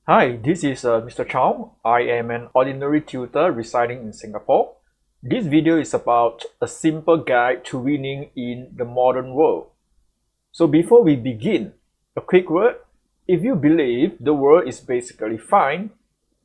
Hi, this is Mr. Chong. I am an ordinary tutor residing in Singapore. This video is about a simple guide to winning in the modern world. So before we begin, a quick word. If you believe the world is basically fine,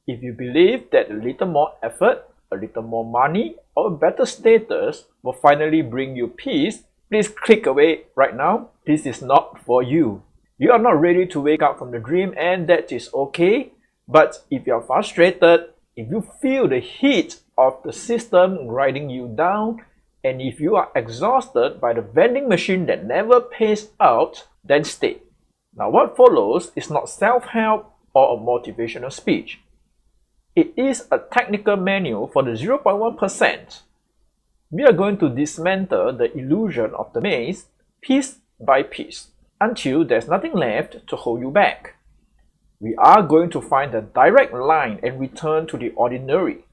if you believe that a little more effort, a little more money, or a better status will finally bring you peace, please click away right now. This is not for you. You are not ready to wake up from the dream, and that is okay. But if you are frustrated, if you feel the heat of the system grinding you down, and if you are exhausted by the vending machine that never pays out, then stay. Now what follows is not self-help or a motivational speech. It is a technical manual for the 0.1%. We are going to dismantle the illusion of the maze piece by piece, until there's nothing left to hold you back. We are going to find a direct line and return to the ordinary.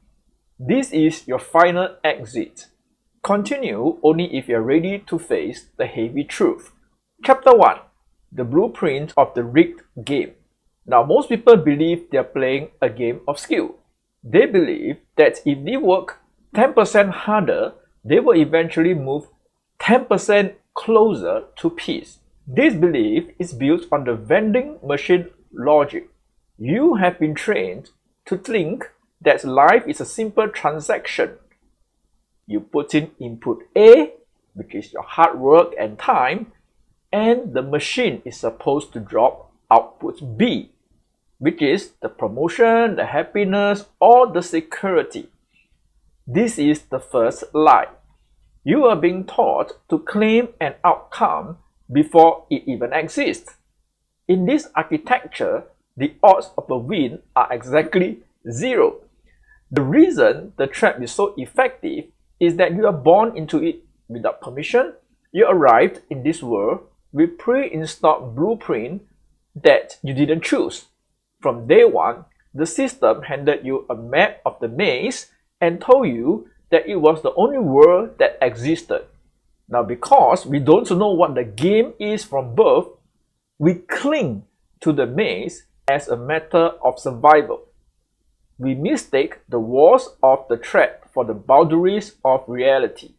This is your final exit. Continue only if you're ready to face the heavy truth. Chapter 1. The blueprint of the rigged game. Now, most people believe they're playing a game of skill. They believe that if they work 10% harder, they will eventually move 10% closer to peace. This belief is built on the vending machine logic. You have been trained to think that life is a simple transaction. You put in input A, which is your hard work and time, and the machine is supposed to drop output B, which is the promotion, the happiness, or the security. This is the first lie. You are being taught to claim an outcome before it even exists. In this architecture, the odds of a win are exactly zero. The reason the trap is so effective is that you are born into it without permission. You arrived in this world with pre-installed blueprint that you didn't choose. From day one, the system handed you a map of the maze and told you that it was the only world that existed. Now, because we don't know what the game is from birth, we cling to the maze as a matter of survival. We mistake the walls of the trap for the boundaries of reality.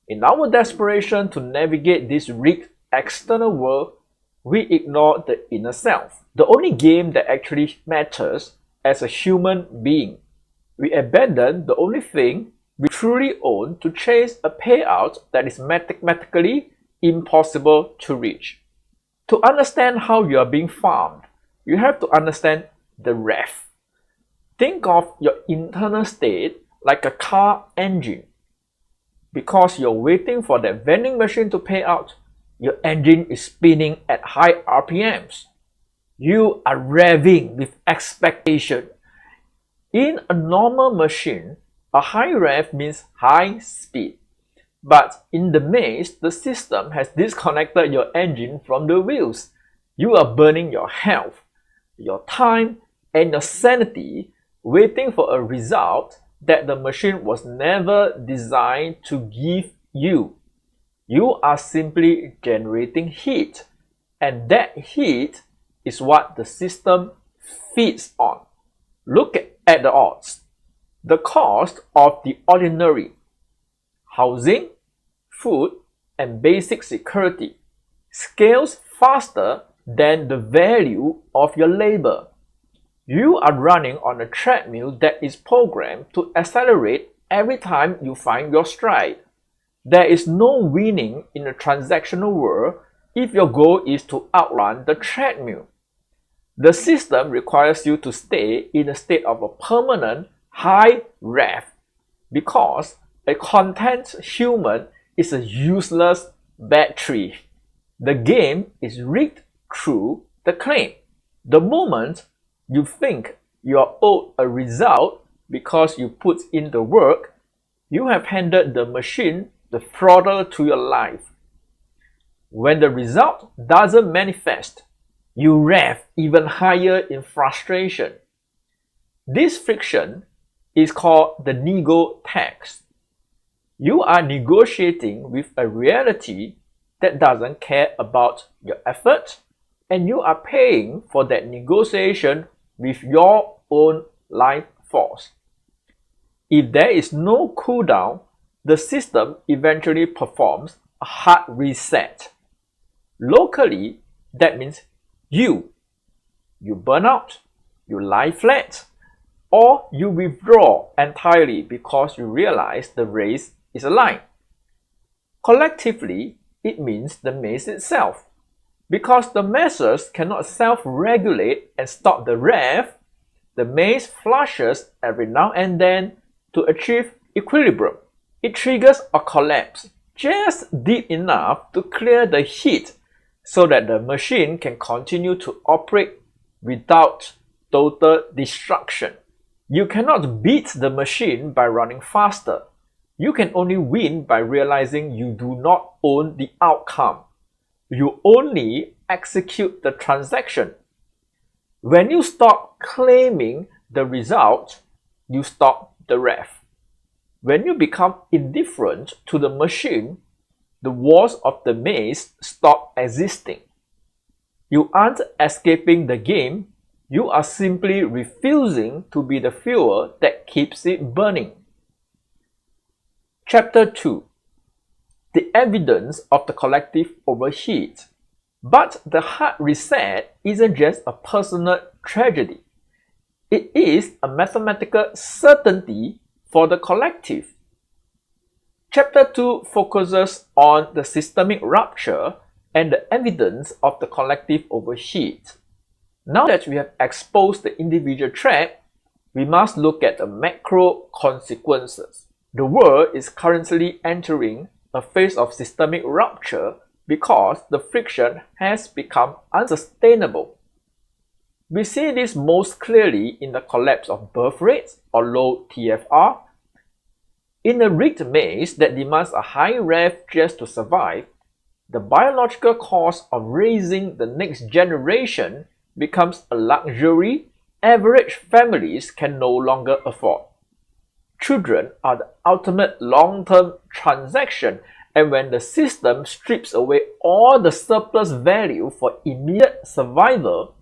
In our desperation to navigate this rigged external world, we ignore the inner self, the only game that actually matters as a human being. We abandon the only thing we truly own to chase a payout that is mathematically impossible to reach. To understand how you are being farmed, you have to understand the rev. Think of your internal state like a car engine. Because you're waiting for that vending machine to pay out, your engine is spinning at high RPMs. You are revving with expectation. In a normal machine, a high rev means high speed. But in the maze, the system has disconnected your engine from the wheels. You are burning your health, your time, and your sanity waiting for a result that the machine was never designed to give you. You are simply generating heat, and that heat is what the system feeds on. Look at the odds. The cost of the ordinary, housing, food, and basic security, scales faster than the value of your labor. You are running on a treadmill that is programmed to accelerate every time you find your stride. There is no winning in a transactional world if your goal is to outrun the treadmill. The system requires you to stay in a state of a permanent high rev because a content human is a useless battery. The game is rigged through the claim. The moment you think you are owed a result because you put in the work, you have handed the machine the throttle to your life. When the result doesn't manifest, you rev even higher in frustration. This friction is called the NegoTax. You are negotiating with a reality that doesn't care about your effort, and you are paying for that negotiation with your own life force. If there is no cooldown, the system eventually performs a hard reset. Locally, that means you burn out, you lie flat, or you withdraw entirely because you realize the race is a lie. Collectively, it means the maze itself. Because the measures cannot self-regulate and stop the rev, the maze flushes every now and then to achieve equilibrium. It triggers a collapse just deep enough to clear the heat so that the machine can continue to operate without total destruction. You cannot beat the machine by running faster. You can only win by realizing you do not own the outcome. You only execute the transaction. When you stop claiming the result, you stop the rev. When you become indifferent to the machine, the walls of the maze stop existing. You aren't escaping the game, you are simply refusing to be the fuel that keeps it burning. Chapter 2. The evidence of the collective overheat. But the hard reset isn't just a personal tragedy. It is a mathematical certainty for the collective. Chapter 2 focuses on the systemic rupture and the evidence of the collective overheat. Now that we have exposed the individual trap, we must look at the macro consequences. The world is currently entering a phase of systemic rupture because the friction has become unsustainable. We see this most clearly in the collapse of birth rates or low TFR. In a rigged maze that demands a high rev just to survive, the biological cost of raising the next generation becomes a luxury average families can no longer afford. Children are the ultimate long-term transaction, and when the system strips away all the surplus value for immediate survival,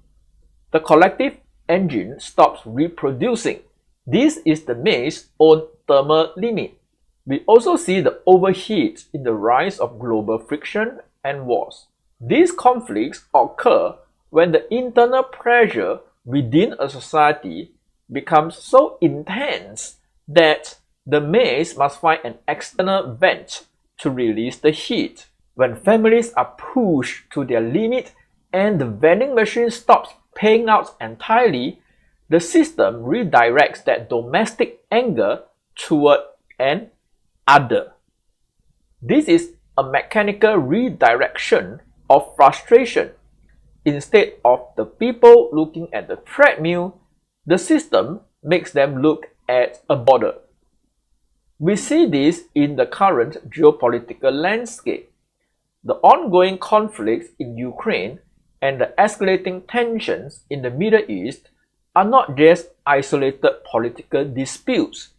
the collective engine stops reproducing. This is the maze's own thermal limit. We also see the overheat in the rise of global friction and wars. These conflicts occur when the internal pressure within a society becomes so intense that the maze must find an external vent to release the heat. When families are pushed to their limit and the vending machine stops paying out entirely, the system redirects that domestic anger toward an other. This is a mechanical redirection of frustration. Instead of the people looking at the treadmill, the system makes them look at a border. We see this in the current geopolitical landscape. The ongoing conflicts in Ukraine and the escalating tensions in the Middle East are not just isolated political disputes.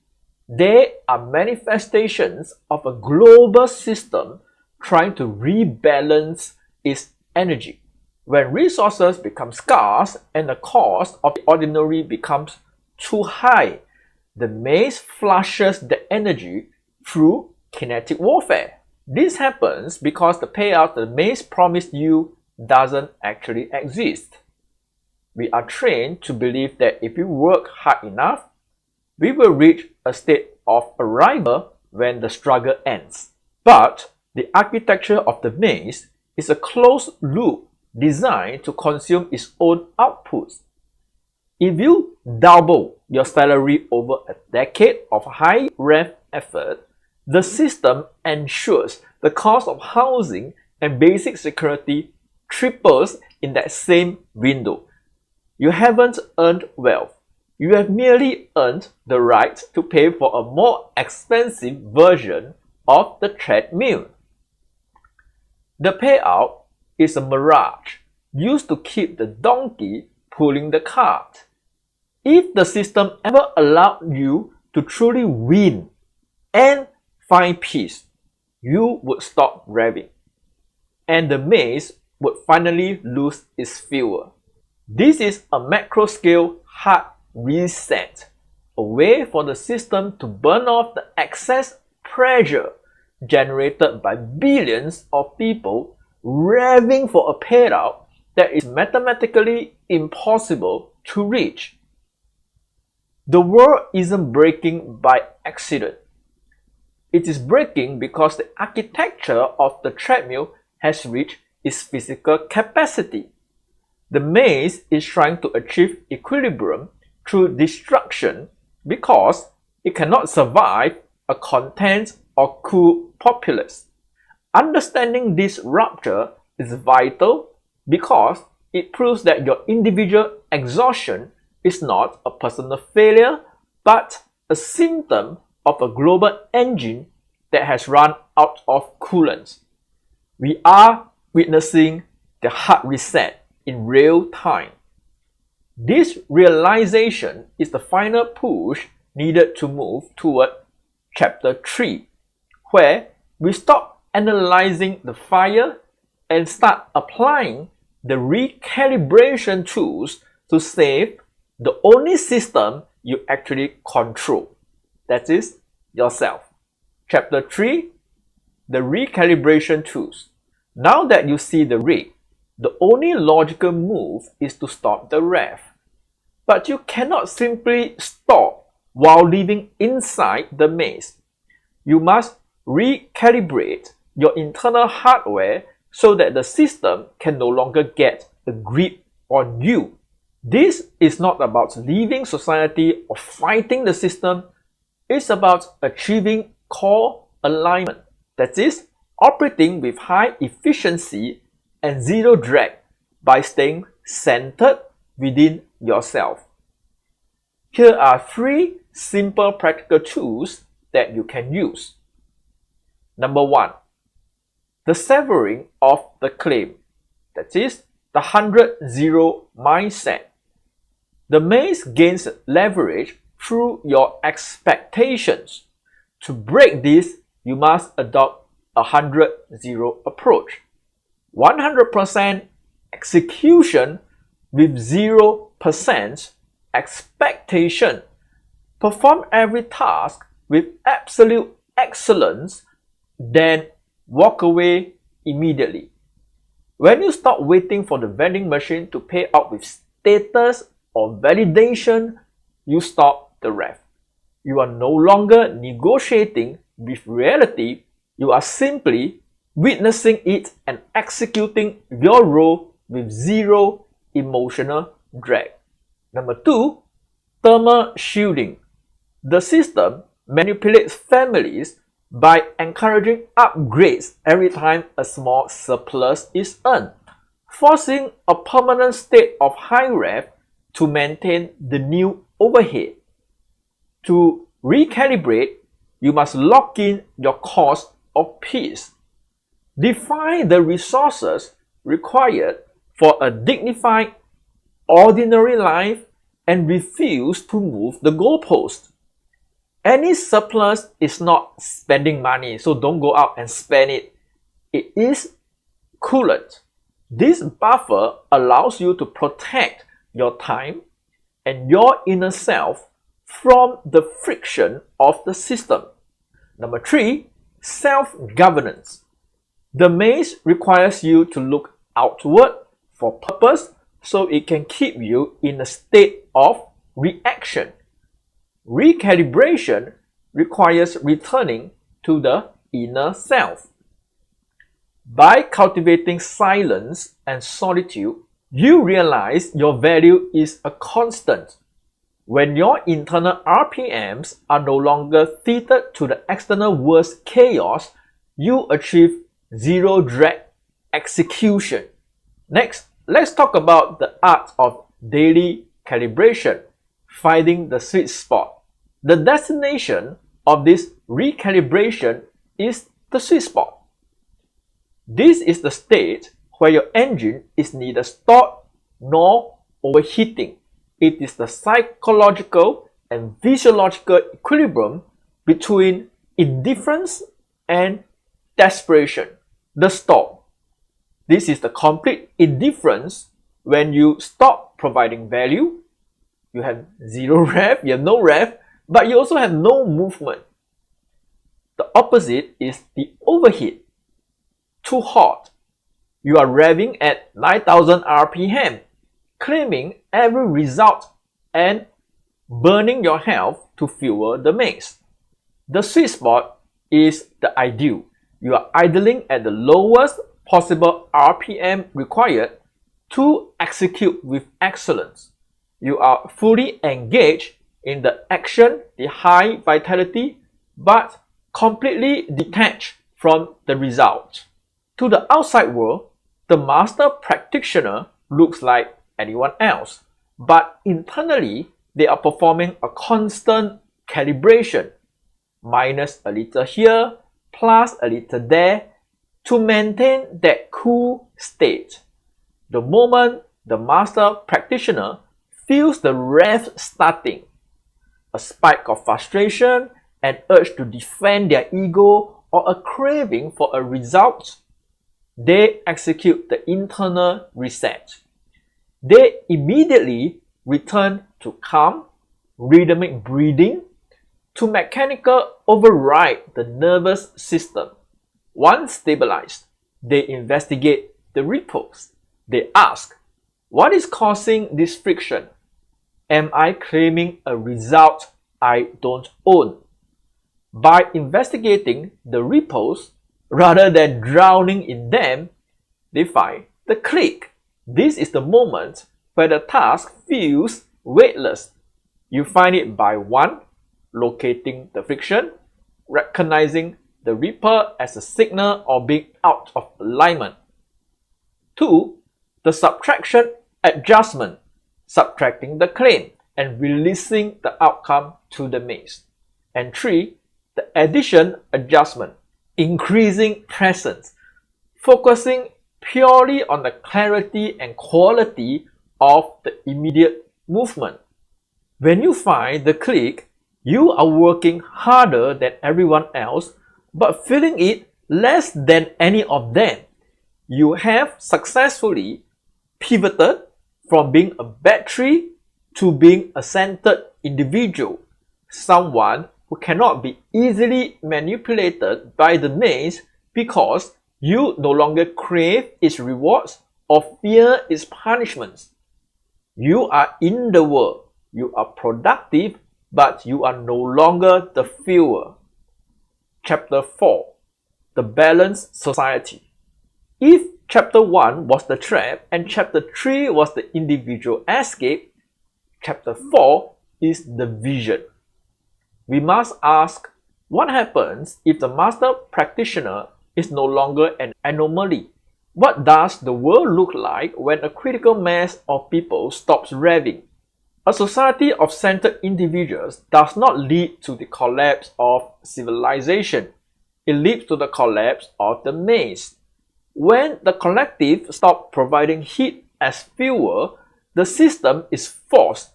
They are manifestations of a global system trying to rebalance its energy. When resources become scarce and the cost of the ordinary becomes too high, the maze flushes the energy through kinetic warfare. This happens because the payout the maze promised you doesn't actually exist. We are trained to believe that if we work hard enough, we will reach a state of arrival when the struggle ends. But the architecture of the maze is a closed loop designed to consume its own outputs. If you double your salary over a decade of high rev effort, the system ensures the cost of housing and basic security triples in that same window. You haven't earned wealth. You have merely earned the right to pay for a more expensive version of the treadmill. The payout is a mirage used to keep the donkey pulling the cart. If the system ever allowed you to truly win and find peace, you would stop revving, and the maze would finally lose its fuel. This is a macro-scale hard reset, a way for the system to burn off the excess pressure generated by billions of people revving for a payout that is mathematically impossible to reach. The world isn't breaking by accident. It is breaking because the architecture of the treadmill has reached its physical capacity. The maze is trying to achieve equilibrium through destruction because it cannot survive a content or cool populace. Understanding this rupture is vital because it proves that your individual exhaustion is not a personal failure but a symptom of a global engine that has run out of coolant. We are witnessing the hard reset in real time. This realization is the final push needed to move toward Chapter 3, where we stop analyzing the fire and start applying the recalibration tools to save the only system you actually control. That is yourself. Chapter 3, the recalibration tools. Now that you see the rig, the only logical move is to stop the rev. But you cannot simply stop while living inside the maze. You must recalibrate your internal hardware so that the system can no longer get a grip on you. This is not about leaving society or fighting the system. It's about achieving core alignment, that is, operating with high efficiency and zero drag by staying centered within yourself. Here are 3 simple practical tools that you can use. Number 1, the severing of the claim, that is, the 100-0 mindset. The maze gains leverage through your expectations. To break this, you must adopt a 100-0 approach. 100% execution with 0% expectation. Perform every task with absolute excellence, then walk away immediately. When you stop waiting for the vending machine to pay out with status or validation, you stop the rev. You are no longer negotiating with reality, you are simply witnessing it and executing your role with zero emotional drag. Number 2, thermal shielding. The system manipulates families by encouraging upgrades every time a small surplus is earned, forcing a permanent state of high rev to maintain the new overhead. To recalibrate, you must lock in your cost of peace. Define the resources required for a dignified, ordinary life and refuse to move the goalpost. Any surplus is not spending money, so don't go out and spend it. It is coolant. This buffer allows you to protect your time and your inner self from the friction of the system. Number 3, self-governance. The maze requires you to look outward for purpose so it can keep you in a state of reaction. Recalibration requires returning to the inner self. By cultivating silence and solitude, you realize your value is a constant. When your internal RPMs are no longer tethered to the external world's chaos, you achieve zero drag execution. Next, let's talk about the art of daily calibration, finding the sweet spot. The destination of this recalibration is the sweet spot. This is the state where your engine is neither stalled nor overheating. It is the psychological and physiological equilibrium between indifference and desperation. The stop. This is the complete indifference when you stop providing value, You have zero rev, you have no rev, but you also have no movement. The opposite is the overheat. Too hot. You are revving at 9000 RPM, claiming every result and burning your health to fuel the maze. The sweet spot is the ideal. You are idling at the lowest possible RPM required to execute with excellence. You are fully engaged in the action, the high vitality, but completely detached from the result. To the outside world, the master practitioner looks like anyone else, but internally, they are performing a constant calibration, minus a little here, plus a little there, to maintain that cool state. The moment the master practitioner feels the rev starting, a spike of frustration, an urge to defend their ego, or a craving for a result, they execute the internal reset. They immediately return to calm, rhythmic breathing, to mechanical override the nervous system. Once stabilized, they investigate the ripples. They ask, what is causing this friction? Am I claiming a result I don't own? By investigating the ripples, rather than drowning in them, they find the click. This is the moment where the task feels weightless. You find it by 1. Locating the friction, recognizing the ripple as a signal of being out of alignment. 2. The subtraction adjustment, subtracting the claim and releasing the outcome to the maze. And 3. The addition adjustment, increasing presence, focusing purely on the clarity and quality of the immediate movement. When you find the click, you are working harder than everyone else, but feeling it less than any of them. You have successfully pivoted from being a battery to being a centered individual, someone who cannot be easily manipulated by the maze because you no longer crave its rewards or fear its punishments. You are in the world, you are productive, but you are no longer the fuel. Chapter 4. The Balanced Society. If Chapter 1 was the trap and Chapter 3 was the individual escape, Chapter 4 is the vision. We must ask, what happens if the master practitioner is no longer an anomaly? What does the world look like when a critical mass of people stops revving? A society of centered individuals does not lead to the collapse of civilization. It leads to the collapse of the maze. When the collective stops providing heat as fuel, the system is forced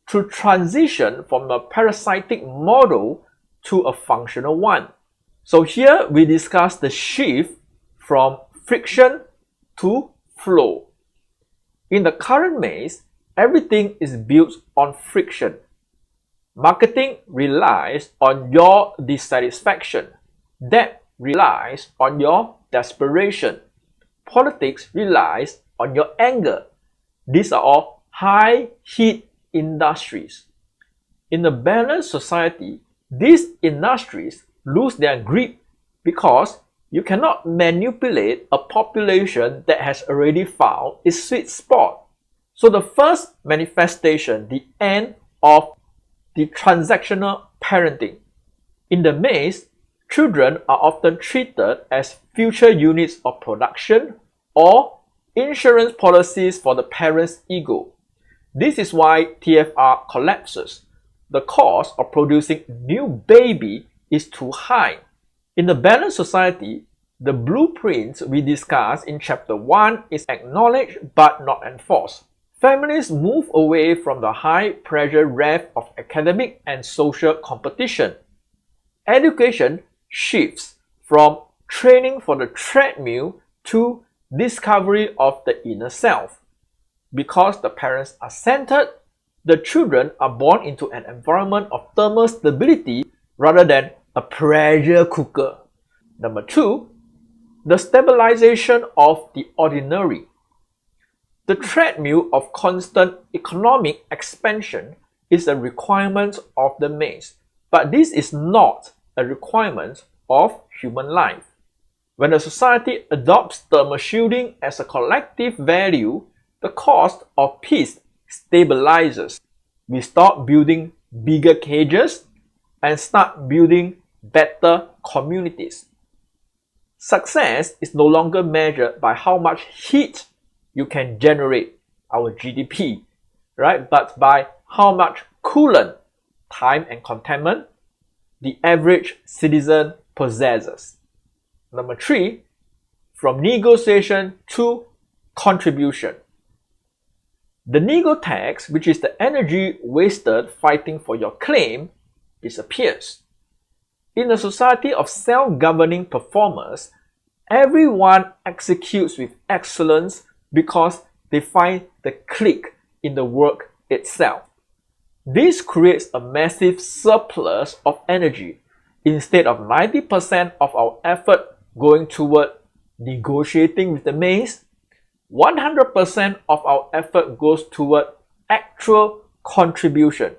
to transition from a parasitic model to a functional one. So here we discuss the shift from friction to flow. In the current maze, everything is built on friction. Marketing relies on your dissatisfaction. Debt relies on your desperation. Politics relies on your anger. These are all high-heat industries. In a balanced society, these industries lose their grip because you cannot manipulate a population that has already found its sweet spot. So the first manifestation, the end of the transactional parenting. In the maze, children are often treated as future units of production or insurance policies for the parent's ego. This is why TFR collapses. The cost of producing a new baby is too high. In a balanced society, the blueprints we discussed in Chapter 1 is acknowledged but not enforced. Families move away from the high-pressure rev of academic and social competition. Education shifts from training for the treadmill to discovery of the inner self. Because the parents are centered, The children are born into an environment of thermal stability rather than a pressure cooker. Number 2, the stabilization of the ordinary. The treadmill of constant economic expansion is a requirement of the maze, but this is not a requirement of human life. When a society adopts thermal shielding as a collective value, the cost of peace stabilizes. We stop building bigger cages and start building better communities. Success is no longer measured by how much heat you can generate, our GDP, right? But by how much coolant, time and containment the average citizen possesses. Number 3, from negotiation to contribution. The NegoTax, which is the energy wasted fighting for your claim, disappears. In a society of self-governing performers, everyone executes with excellence because they find the click in the work itself. This creates a massive surplus of energy. Instead of 90% of our effort going toward negotiating with the maze, 100% of our effort goes toward actual contribution.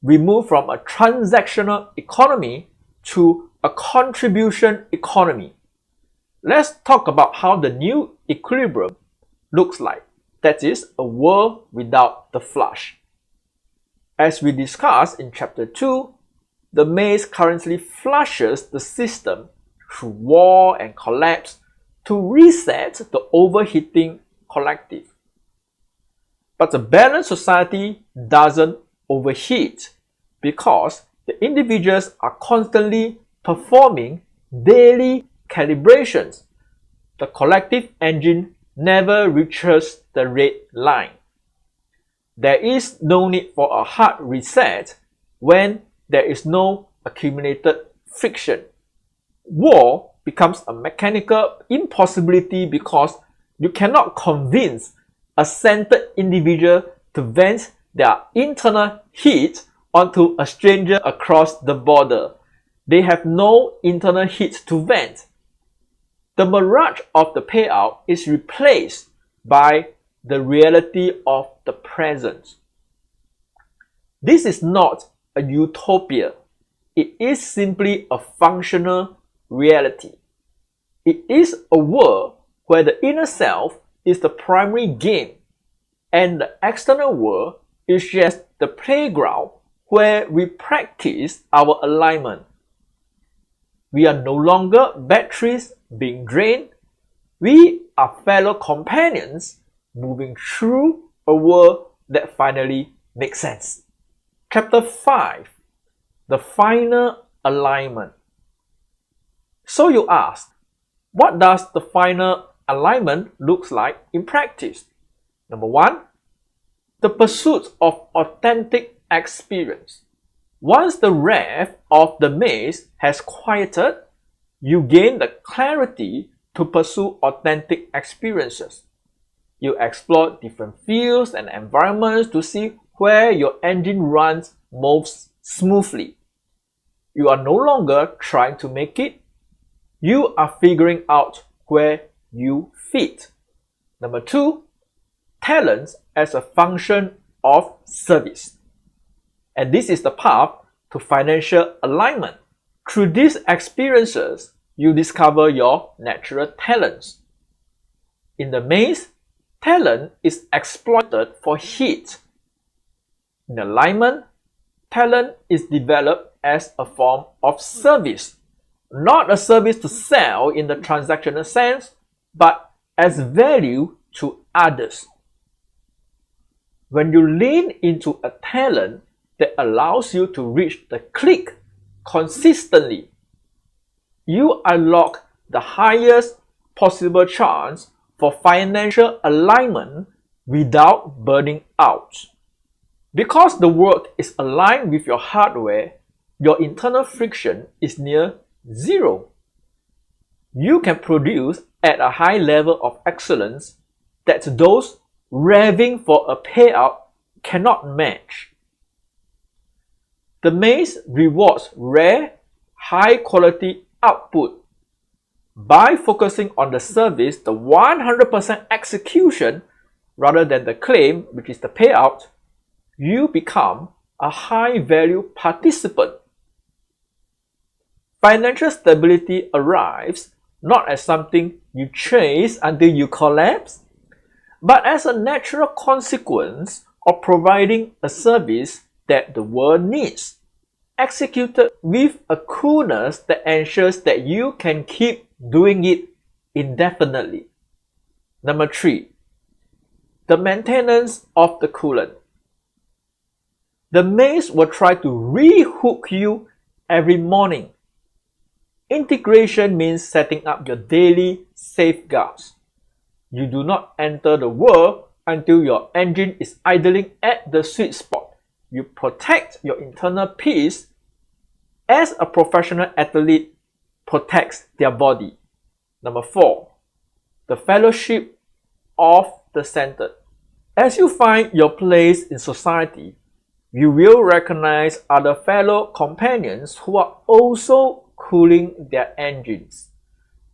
We move from a transactional economy to a contribution economy. Let's talk about how the new equilibrium looks like. That is, a world without the flush. As we discussed in Chapter 2, the maze currently flushes the system through war and collapse to reset the overheating collective. But a balanced society doesn't overheat because the individuals are constantly performing daily calibrations. The collective engine never reaches the red line. There is no need for a hard reset when there is no accumulated friction. War becomes a mechanical impossibility because you cannot convince a centered individual to vent their internal heat onto a stranger across the border. They have no internal heat to vent. The mirage of the payout is replaced by the reality of the present. This is not a utopia. It is simply a functional reality. It is a world where the inner self is the primary game and the external world is just the playground where we practice our alignment. We are no longer batteries being drained. We are fellow companions moving through a world that finally makes sense. Chapter 5, the final alignment. So you ask, what does the final alignment look like in practice? Number 1, the pursuit of authentic experience. Once the rev of the maze has quieted, you gain the clarity to pursue authentic experiences. You explore different fields and environments to see where your engine runs most smoothly. You are no longer trying to make it. You are figuring out where you fit. Number 2, talents as a function of service. And this is the path to financial alignment. Through these experiences, you discover your natural talents. In the maze, talent is exploited for heat. In alignment, talent is developed as a form of service. Not a service to sell in the transactional sense, but as value to others. When you lean into a talent that allows you to reach the click consistently, you unlock the highest possible chance for financial alignment without burning out. Because the work is aligned with your hardware, your internal friction is near zero. You can produce at a high level of excellence that those revving for a payout cannot match. The maze rewards rare, high-quality output. By focusing on the service, the 100% execution, rather than the claim, which is the payout, you become a high-value participant. Financial stability arrives not as something you chase until you collapse, but as a natural consequence of providing a service that the world needs, executed with a coolness that ensures that you can keep doing it indefinitely. Number 3, the maintenance of the coolant. The maze will try to re-hook you every morning. Integration means setting up your daily safeguards. You do not enter the world until your engine is idling at the sweet spot. You protect your internal peace as a professional athlete protects their body. Number 4, the fellowship of the centered. As you find your place in society, you will recognize other fellow companions who are also cooling their engines.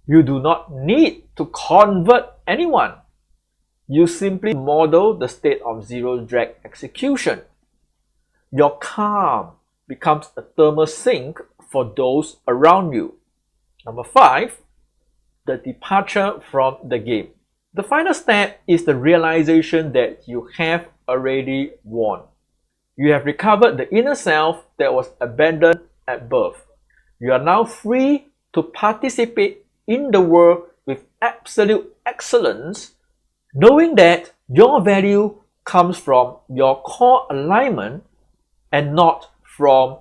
You do not need to convert anyone. You simply model the state of zero drag execution. Your calm becomes a thermal sink for those around you. Number 5, the departure from the game. The final step is the realization that you have already won. You have recovered the inner self that was abandoned at birth. You are now free to participate in the world with absolute excellence, knowing that your value comes from your core alignment and not from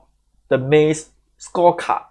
the maze scorecard.